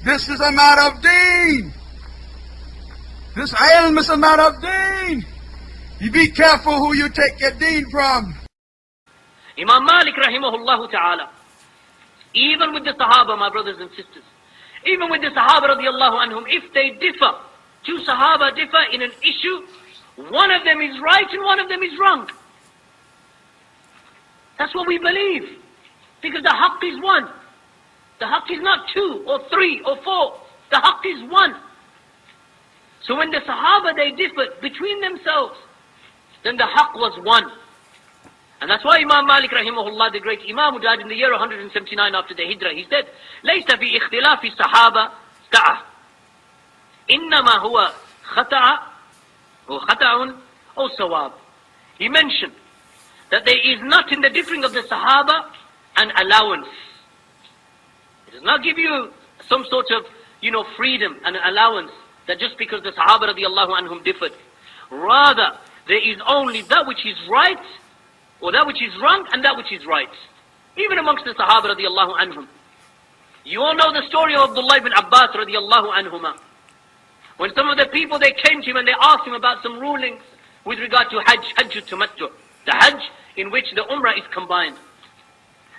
This is a matter of deen. This ilm is a matter of deen. You be careful who you take your deen from. Imam Malik rahimahullah ta'ala, even with the Sahaba, my brothers and sisters, even with the Sahaba radiallahu anhum, if they differ, two Sahaba differ in an issue, one of them is right and one of them is wrong. That's what we believe. Because the haqq is one. The haqq is not two or three or four. The haqq is one. So when the Sahaba, they differed between themselves, then the haqq was one. And that's why Imam Malik rahimahullah, the great Imam who died in the year 179 after the Hijrah, he said, لَيْسَ فِي اِخْتِلَافِ الصَّحَابَةِ تَعَةٌ إِنَّمَا هُوَ خَطَعٌ أو صواب. He mentioned that there is not in the differing of the Sahaba an allowance. It does not give you some sort of, freedom and an allowance that just because the Sahaba radiallahu anhum differed. Rather, there is only that which is right, or that which is wrong, and that which is right. Even amongst the Sahaba radiallahu anhum. You all know the story of Abdullah ibn Abbas radiallahu anhuma. When some of the people, they came to him and they asked him about some rulings with regard to Hajj tamattu, the Hajj in which the Umrah is combined.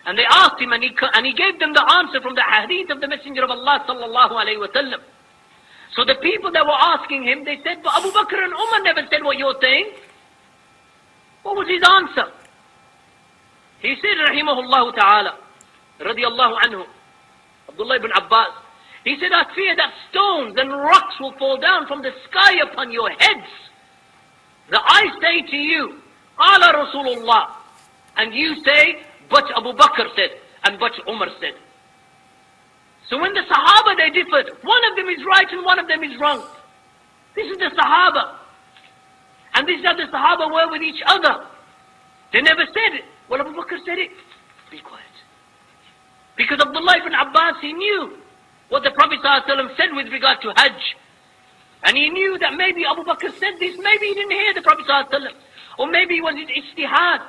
And they asked him and he gave them the answer from the hadith of the Messenger of Allah sallallahu alayhi wa sallam. So the people that were asking him, they said, but Abu Bakr and Umar never said what you're saying. What was his answer? He said, rahimahullah ta'ala, radiyallahu anhu, Abdullah ibn Abbas, he said, I fear that stones and rocks will fall down from the sky upon your heads. That I say to you, Qala Rasulullah, and you say, but Abu Bakr said, and but Umar said. So when the Sahaba, they differed, one of them is right and one of them is wrong. This is the Sahaba. And this is how the Sahaba were with each other. They never said it. Well, Abu Bakr said it. Be quiet. Because Abdullah ibn Abbas, he knew what the Prophet ﷺ said with regard to Hajj. And he knew that maybe Abu Bakr said this, maybe he didn't hear the Prophet ﷺ. Or maybe it was his ijtihad.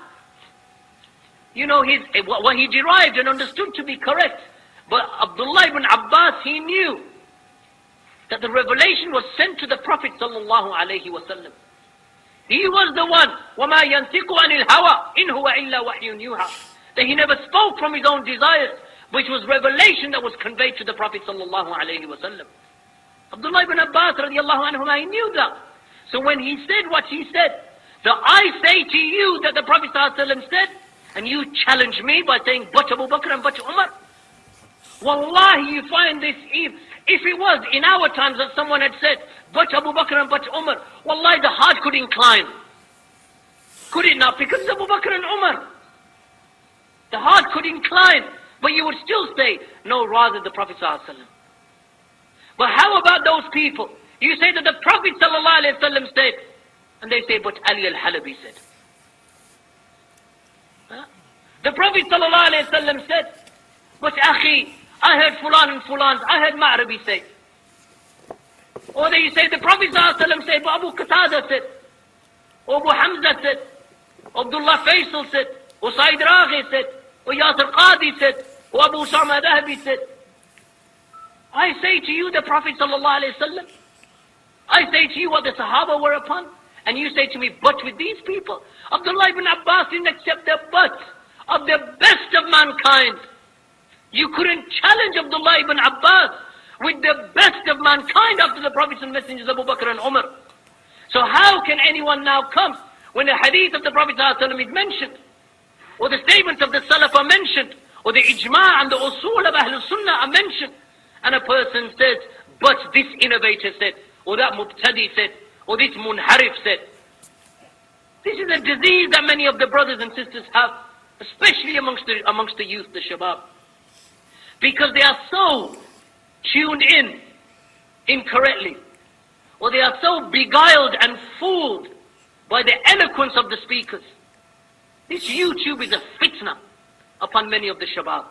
What he derived and understood to be correct. But Abdullah ibn Abbas, he knew that the revelation was sent to the Prophet ﷺ. He was the one, وَمَا يَنْتِقُ عَنِ الْهَوَىٰ إِنْ هُوَ إِلَّا وَحْيٌ يُوحَىٰ, that he never spoke from his own desires, which was revelation that was conveyed to the Prophet ﷺ. Abdullah ibn Abbas radiallahu anhu, he knew that. So when he said what he said, that I say to you that the Prophet ﷺ said, and you challenge me by saying, but Abu Bakr and but Umar. Wallahi, you find this, if it was in our times that someone had said, but Abu Bakr and but Umar, wallahi, the heart could incline. Could it not? Because Abu Bakr and Umar. The heart could incline, but you would still say, no, rather the Prophet ﷺ. But how about those people? You say that the Prophet ﷺ said, and they say, but Ali al-Halabi said. Huh? The Prophet ﷺ said, but Akhi, I heard Fulan and Fulan, I heard Ma'rabi say. Or they say the Prophet ﷺ said, but Abu Qatada said, or Abu Hamza said, Abdullah Faisal said, or Said Raghi said, or Yasir Qadi said, or Abu Usama Dahabi said. I say to you the Prophet ﷺ. I say to you what the Sahaba were upon. And you say to me, but with these people. Abdullah ibn Abbas didn't accept the but of the best of mankind. You couldn't challenge Abdullah ibn Abbas with the best of mankind after the prophets and messengers Abu Bakr and Umar. So how can anyone now come when the hadith of the Prophet ﷺ is mentioned, or the statements of the Salaf are mentioned, or the ijma' and the usul of Ahlul Sunnah are mentioned, and a person says, but this innovator said, or that mubtadi said, or this munharif said. This is a disease that many of the brothers and sisters have, especially amongst the youth, the shabab. Because they are so tuned in incorrectly, or they are so beguiled and fooled by the eloquence of the speakers. This YouTube is a fitna upon many of the shabab.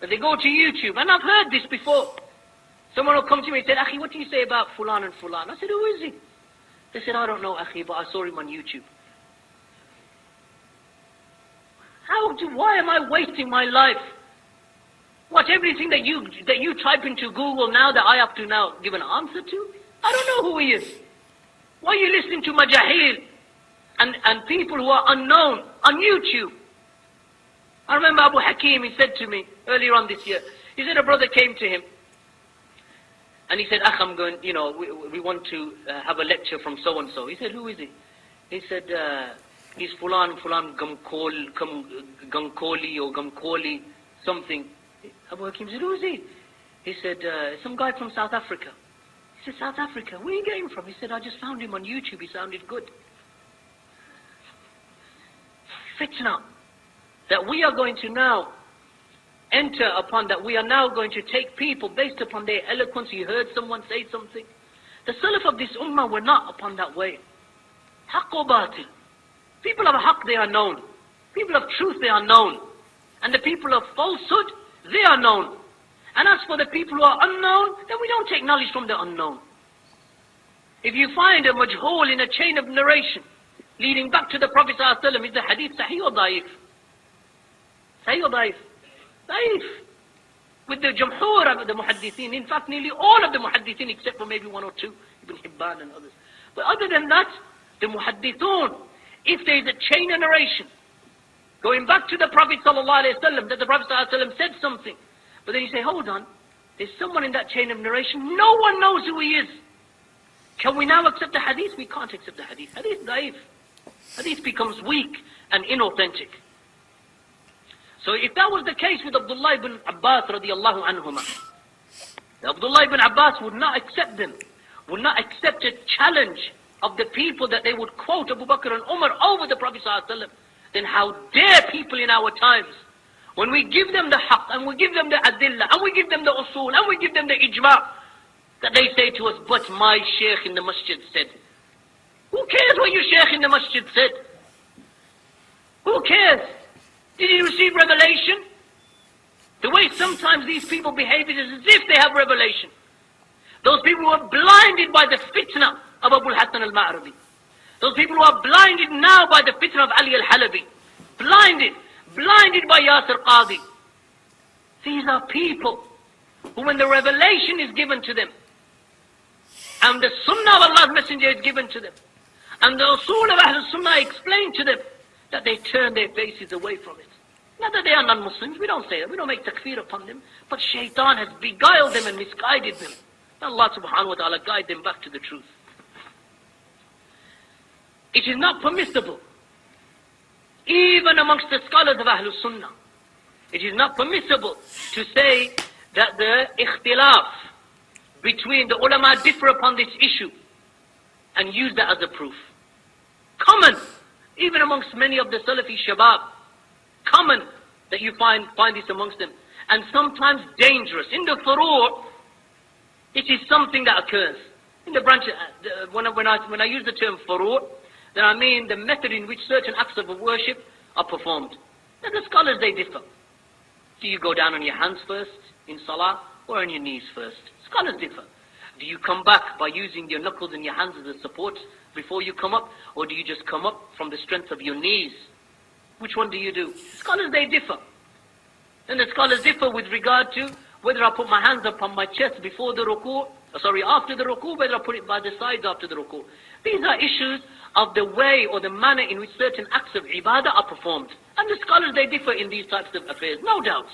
But they go to YouTube, and I've heard this before. Someone will come to me and say, Akhi, what do you say about Fulan and Fulan? I said, who is he? They said, I don't know, Akhi, but I saw him on YouTube. Why am I wasting my life? What, everything that you type into Google now that I have to now give an answer to? I don't know who he is. Why are you listening to majahil and people who are unknown on YouTube? I remember Abu Hakim, he said to me earlier on this year, he said a brother came to him and he said, Akh, I'm going, we want to have a lecture from so-and-so. He said, who is he? He said, he's Fulan Gamkoli or Gamkoli, something. Abu Hakim said, who is he? He said, some guy from South Africa. He said, South Africa, where are you getting him from? He said, I just found him on YouTube, he sounded good. Fitna, that we are going to now enter upon, that we are now going to take people based upon their eloquence. You heard someone say something. The Salaf of this ummah were not upon that way. Haqq or batil. People of haqq, they are known. People of truth, they are known. And the people of falsehood, they are known. And as for the people who are unknown, then we don't take knowledge from the unknown. If you find a majhul in a chain of narration leading back to the Prophet ﷺ, is the hadith sahih or daif? Sahih or daif? Daif. With the jumhur of the muhaddithin, in fact nearly all of the muhaddithin except for maybe one or two, Ibn Hibban and others. But other than that, the muhaddithun, if there is a chain of narration going back to the Prophet ﷺ, that the Prophet ﷺ said something, but then you say, hold on, there's someone in that chain of narration, no one knows who he is. Can we now accept the hadith? We can't accept the hadith. Hadith daif. Hadith becomes weak and inauthentic. So if that was the case with Abdullah ibn Abbas radiallahu anhuma, Abdullah ibn Abbas would not accept them, would not accept a challenge of the people that they would quote Abu Bakr and Umar over the Prophet ﷺ, then how dare people in our times, when we give them the haqq, and we give them the adillah, and we give them the usul, and we give them the ijma', that they say to us, but my shaykh in the masjid said. Who cares what your shaykh in the masjid said? Who cares? Did he receive revelation? The way sometimes these people behave is as if they have revelation. Those people who are blinded by the fitna of Abu al-Hasan al-Ma'rabi. Those people who are blinded now by the fitna of Ali al-Halabi. Blinded by Yasir Qadi. These are people who, when the revelation is given to them, and the sunnah of Allah's messenger is given to them, and the usul of Ahlul Sunnah explained to them, that they turn their faces away from it. Not that they are non-Muslims, we don't say that, we don't make takfir upon them, but shaitan has beguiled them and misguided them. Allah subhanahu wa ta'ala guide them back to the truth. It is not permissible, even amongst the scholars of Ahlul Sunnah, it is not permissible to say that the ikhtilaf between the ulama differ upon this issue and use that as a proof. Common, even amongst many of the Salafi Shabab, common that you find this amongst them, and sometimes dangerous. In the furu', it is something that occurs. In the branch, when I use the term furu', then I mean the method in which certain acts of worship are performed. Now the scholars, they differ. Do you go down on your hands first in salah, or on your knees first? Scholars differ. Do you come back by using your knuckles and your hands as a support before you come up, or do you just come up from the strength of your knees? Which one do you do? Scholars, they differ. And the scholars differ with regard to whether I put my hands upon my chest before the ruku', after the ruku', whether I put it by the sides after the ruku'. These are issues of the way or the manner in which certain acts of ibadah are performed. And the scholars, they differ in these types of affairs, no doubt.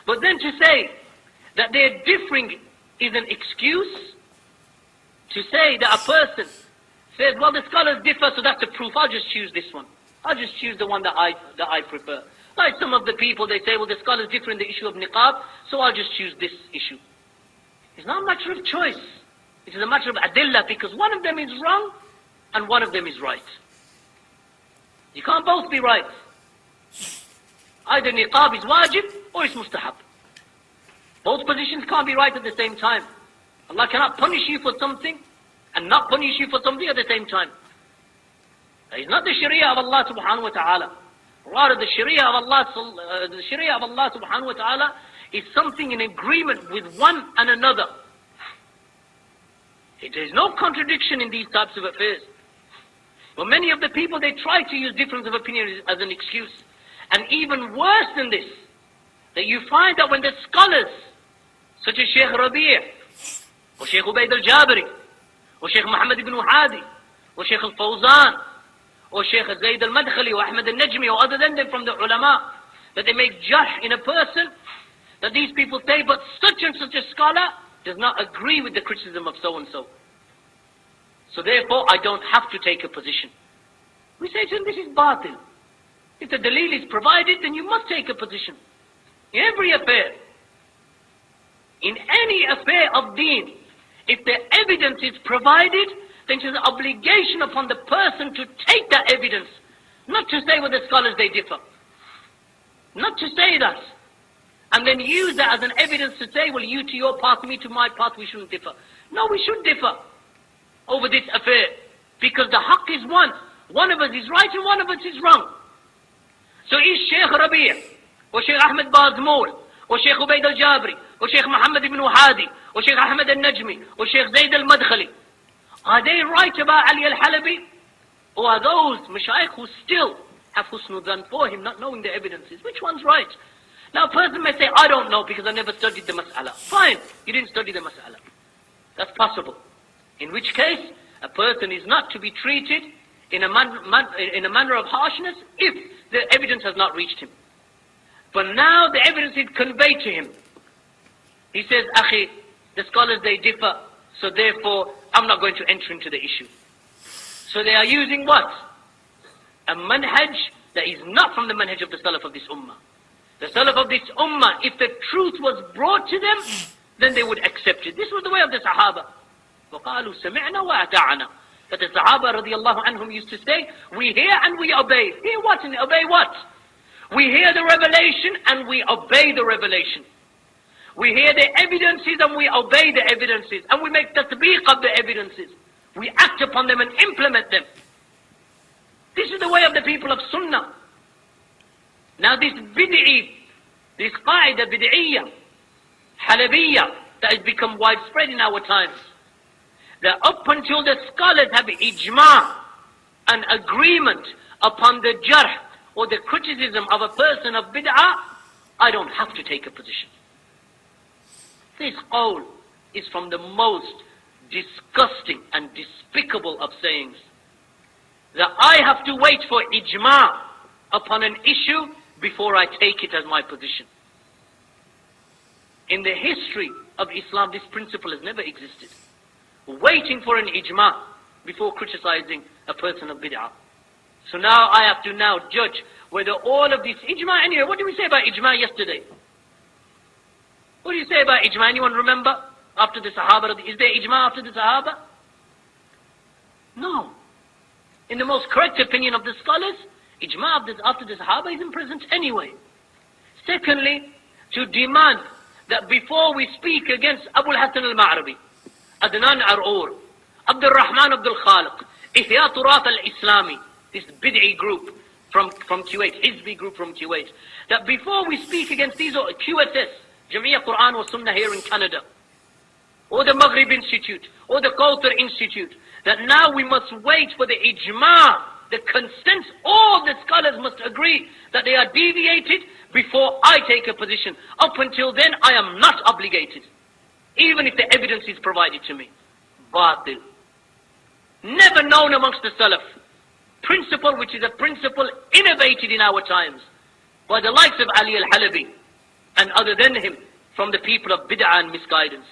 But then to say that they're differing is an excuse, to say that a person says, well, the scholars differ, so that's a proof, I'll just choose this one. I'll just choose the one that I prefer. Like some of the people, they say, well, the scholars differ in the issue of niqab, so I'll just choose this issue. It's not a matter of choice. It is a matter of adillah, because one of them is wrong and one of them is right. You can't both be right. Either niqab is wajib or it's mustahab. Both positions can't be right at the same time. Allah cannot punish you for something and not punish you for something at the same time. That is not the sharia of Allah subhanahu wa ta'ala. Rather, the sharia of Allah subhanahu wa ta'ala is something in agreement with one and another. There is no contradiction in these types of affairs. But many of the people, they try to use difference of opinion as an excuse. And even worse than this, that you find that when the scholars, such as Sheikh Rabi' or Sheikh Ubaid al-Jabiri, or Sheikh Muhammad ibn Hadi, or Sheikh al-Fawzan, or Sheikh Zayd al-Madkhali, or Ahmad al-Najmi, or other than them from the ulama, that they make jarh in a person, that these people say, but such and such a scholar does not agree with the criticism of so and so. So therefore, I don't have to take a position. We say to them, this is batil. If the dalil is provided, then you must take a position. In every affair, in any affair of deen, if the evidence is provided, then it is an obligation upon the person to take that evidence. Not to say with the scholars they differ. Not to say that. And then use that as an evidence to say, well, you to your path, me to my path, we shouldn't differ. No, we should differ over this affair. Because the haqq is one. One of us is right and one of us is wrong. So is Sheikh Rabi' or Sheikh Ahmed Bazmoul or Sheikh Ubaid al-Jabri or Sheikh Muhammad ibn Hadi or Sheikh Ahmed al-Najmi or Sheikh Zayd al-Madkhali, are they right about Ali al-Halabi? Or are those mashayikh who still have husnul dhan for him, not knowing the evidences? Which one's right? Now a person may say, I don't know because I never studied the mas'ala. Fine, you didn't study the mas'ala. That's possible. In which case, a person is not to be treated in a manner of harshness if the evidence has not reached him. But now the evidence is conveyed to him. He says, Akhi, the scholars they differ, so therefore I'm not going to enter into the issue. So they are using what? A manhaj that is not from the manhaj of the salaf of this ummah. The salaf of this ummah, if the truth was brought to them, then they would accept it. This was the way of the Sahaba. وَقَالُوا سَمِعْنَا وَأَطَعْنَا. That the Sahaba radiallahu anhum used to say, we hear and we obey. Hear what and obey what? We hear the revelation and we obey the revelation. We hear the evidences and we obey the evidences. And we make tatbiq of the evidences. We act upon them and implement them. This is the way of the people of Sunnah. Now this bid'i, this qaida bid'iyya, halabiyya, that has become widespread in our times, that up until the scholars have ijma, an agreement upon the jarh or the criticism of a person of bid'ah, I don't have to take a position. This qawl is from the most disgusting and despicable of sayings. That I have to wait for ijma upon an issue before I take it as my position. In the history of Islam, this principle has never existed. Waiting for an ijma before criticizing a person of bid'ah. So now I have to now judge whether all of this ijma, anyway, what did we say about ijma yesterday? What do you say about ijma? Anyone remember? After the Sahaba, is there ijma after the Sahaba? No. In the most correct opinion of the scholars, ijma after the Sahaba isn't present anyway. Secondly, to demand that before we speak against Abu al-Hasan al-Ma'rabi, Adnan Ar'ur, Abdul Rahman Abdul Khaliq, Ihya Turat al-Islami, this bid'i group from Kuwait, Hizbi group from Kuwait, that before we speak against these QSS, Jamia Quran or Sunnah here in Canada, or the Maghrib Institute, or the Qawtar Institute, that now we must wait for the ijma, the consent, all the scholars must agree that they are deviated before I take a position. Up until then, I am not obligated, even if the evidence is provided to me. Batil. Never known amongst the Salaf. Principle which is a principle innovated in our times by the likes of Ali al-Halabi and other than him from the people of bid'ah and misguidance.